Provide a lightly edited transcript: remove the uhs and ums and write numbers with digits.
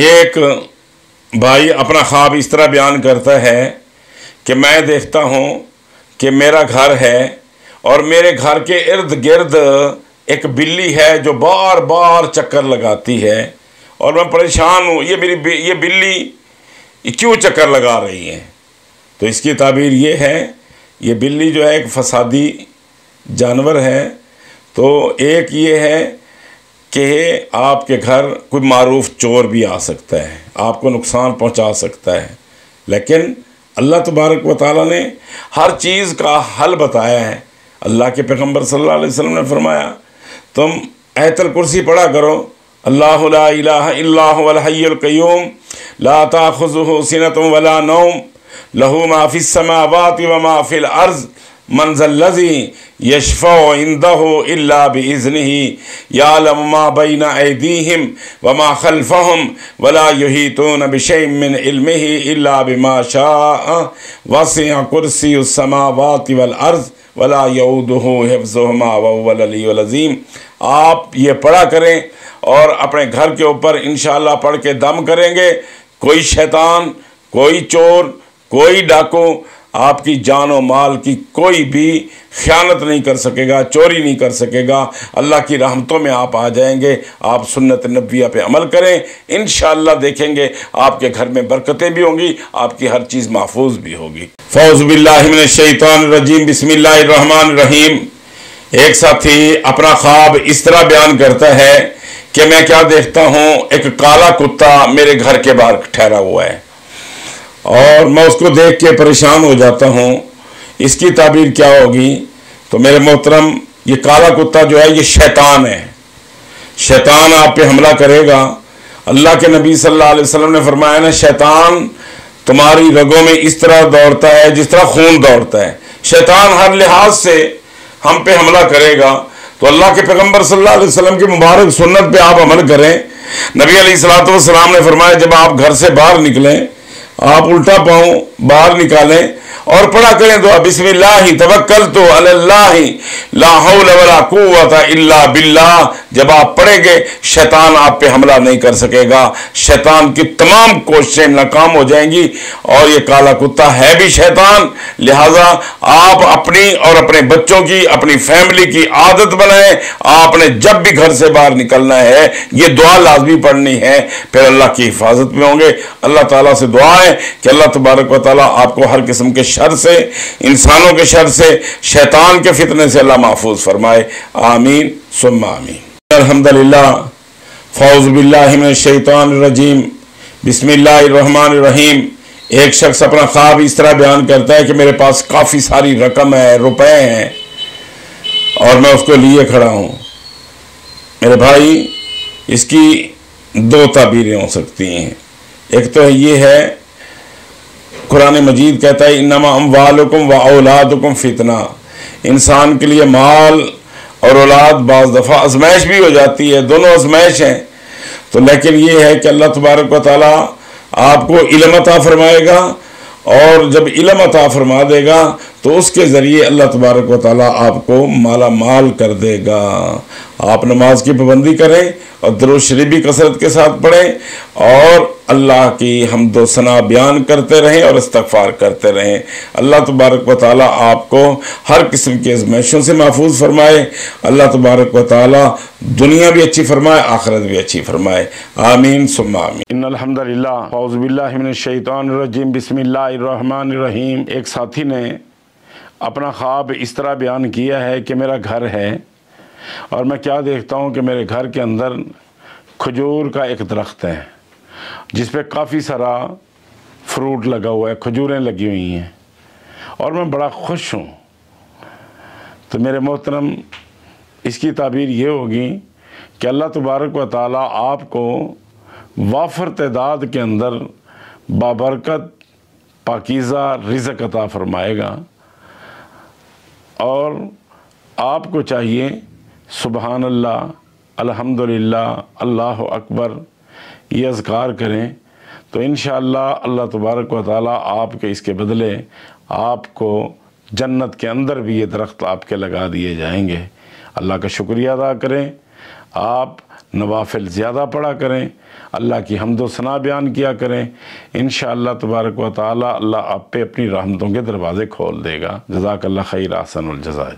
ایک بھائی اپنا خواب اس طرح بیان کرتا ہے کہ میں دیکھتا ہوں کہ میرا گھر ہے اور میرے گھر کے ارد گرد ایک بلی ہے جو بار بار چکر لگاتی ہے اور میں پریشان ہوں، یہ بلی کیوں چکر لگا رہی ہے؟ تو اس کی تعبیر یہ ہے، یہ بلی جو ہے ایک فسادی جانور ہے۔ تو ایک یہ ہے کہ آپ کے گھر کوئی معروف چور بھی آ سکتا ہے، آپ کو نقصان پہنچا سکتا ہے، لیکن اللہ تبارک و تعالیٰ نے ہر چیز کا حل بتایا ہے۔ اللہ کے پیغمبر صلی اللہ علیہ وسلم نے فرمایا تم آیت الکرسی پڑھا کرو، اللہ لا الہ الا هو الحی القیوم لا تاخذہ سنۃ ولا نوم لہ ما فی السماوات وما فی الارض من ذا الذی یشفع عندہ الا باذنہ یعلم ما بین ایدیہم وما خلفہم ولا یحیطون بشیء من علمہ الا بما شاء وسع کرسی السماوات والارض ولا یعودہ حفظہما وہو العلی العظیم۔ آپ یہ پڑھا کریں اور اپنے گھر کے اوپر انشاءاللہ پڑھ کے دم کریں گے، کوئی شیطان، کوئی چور، کوئی ڈاکو آپ کی جان و مال کی کوئی بھی خیانت نہیں کر سکے گا، چوری نہیں کر سکے گا۔ اللہ کی رحمتوں میں آپ آ جائیں گے۔ آپ سنت نبویہ پہ عمل کریں، انشاءاللہ دیکھیں گے آپ کے گھر میں برکتیں بھی ہوں گی، آپ کی ہر چیز محفوظ بھی ہوگی۔ فاعوذ باللہ من الشیطان الرجیم، بسم اللہ الرحمن الرحیم۔ ایک ساتھی اپنا خواب اس طرح بیان کرتا ہے کہ میں کیا دیکھتا ہوں، ایک کالا کتا میرے گھر کے باہر ٹھہرا ہوا ہے اور میں اس کو دیکھ کے پریشان ہو جاتا ہوں۔ اس کی تعبیر کیا ہوگی؟ تو میرے محترم، یہ کالا کتا جو ہے یہ شیطان ہے، شیطان آپ پہ حملہ کرے گا۔ اللہ کے نبی صلی اللہ علیہ وسلم نے فرمایا نا، شیطان تمہاری رگوں میں اس طرح دوڑتا ہے جس طرح خون دوڑتا ہے۔ شیطان ہر لحاظ سے ہم پہ حملہ کرے گا، تو اللہ کے پیغمبر صلی اللہ علیہ وسلم کی مبارک سنت پہ آپ عمل کریں۔ نبی علیہ الصلوۃ والسلام نے فرمایا جب آپ گھر سے باہر نکلیں، آپ الٹا پاؤں باہر نکالیں اور پڑھا کریں دعا، بسم اللہ توکلت علی اللہ لا حول ولا قوت الا باللہ۔ جب آپ پڑھیں گے شیطان آپ پہ حملہ نہیں کر سکے گا، شیطان کی تمام کوششیں ناکام ہو جائیں گی۔ اور یہ کالا کتا ہے بھی شیطان، لہٰذا آپ اپنی اور اپنے بچوں کی، اپنی فیملی کی عادت بنائیں۔ آپ نے جب بھی گھر سے باہر نکلنا ہے یہ دعا لازمی پڑھنی ہے، پھر اللہ کی حفاظت میں ہوں گے۔ اللہ تعالیٰ سے دعا ہے کہ اللہ تبارک و تعالیٰ آپ کو ہر قسم کے شر سے، انسانوں کے شر سے، شیطان کے فتنے سے اللہ محفوظ فرمائے، آمین ثم آمین۔ الحمدللہ، فاعوذ باللہ من الشیطان الرجیم، بسم اللہ الرحمن الرحیم۔ ایک شخص اپنا خواب اس طرح بیان کرتا ہے کہ میرے پاس کافی ساری رقم ہے، روپے ہیں اور میں اس کو لیے کھڑا ہوں۔ میرے بھائی، اس کی دو تعبیریں ہو سکتی ہیں۔ ایک تو یہ ہے، قرآن مجید کہتا ہے انما اموالکم و اولادکم فتنہ، انسان کے لیے مال اور اولاد بعض دفعہ آزمائش بھی ہو جاتی ہے، دونوں آزمائش ہیں۔ تو لیکن یہ ہے کہ اللہ تبارک و تعالیٰ آپ کو علم عطا فرمائے گا، اور جب علم عطا فرما دے گا تو اس کے ذریعے اللہ تبارک و تعالیٰ آپ کو مالا مال کر دے گا۔ آپ نماز کی پابندی کریں اور درود شریف بھی کثرت کے ساتھ پڑھیں اور اللہ کی حمد و ثنا بیان کرتے رہیں اور استغفار کرتے رہیں۔ اللہ تبارک و تعالیٰ آپ کو ہر قسم کی آزمائشوں سے محفوظ فرمائے۔ اللہ تبارک و تعالیٰ دنیا بھی اچھی فرمائے، آخرت بھی اچھی فرمائے، آمین ثم آمین۔ ان الحمدللہ، اعوذ باللہ من الشیطان الرجیم، بسم اللہ الرحمن الرحیم۔ ایک ساتھی نے اپنا خواب اس طرح بیان کیا ہے کہ میرا گھر ہے اور میں کیا دیکھتا ہوں کہ میرے گھر کے اندر کھجور کا ایک درخت ہے جس پہ کافی سارا فروٹ لگا ہوا ہے، کھجوریں لگی ہوئی ہیں اور میں بڑا خوش ہوں۔ تو میرے محترم، اس کی تعبیر یہ ہوگی کہ اللہ تبارک و تعالیٰ آپ کو وافر تعداد کے اندر بابرکت پاکیزہ رزق عطا فرمائے گا، اور آپ کو چاہیے سبحان اللہ، الحمدللہ، اللہ اکبر یہ اذکار کریں، تو انشاءاللہ اللہ تبارک و تعالیٰ آپ کے اس کے بدلے آپ کو جنت کے اندر بھی یہ درخت آپ کے لگا دیے جائیں گے۔ اللہ کا شکریہ ادا کریں۔ آپ نوافل زیادہ پڑھا کریں، اللہ کی حمد و ثنا بیان کیا کریں، انشاءاللہ تبارک و تعالی اللہ آپ پہ اپنی رحمتوں کے دروازے کھول دے گا۔ جزاک اللہ خیر، احسن الجزا۔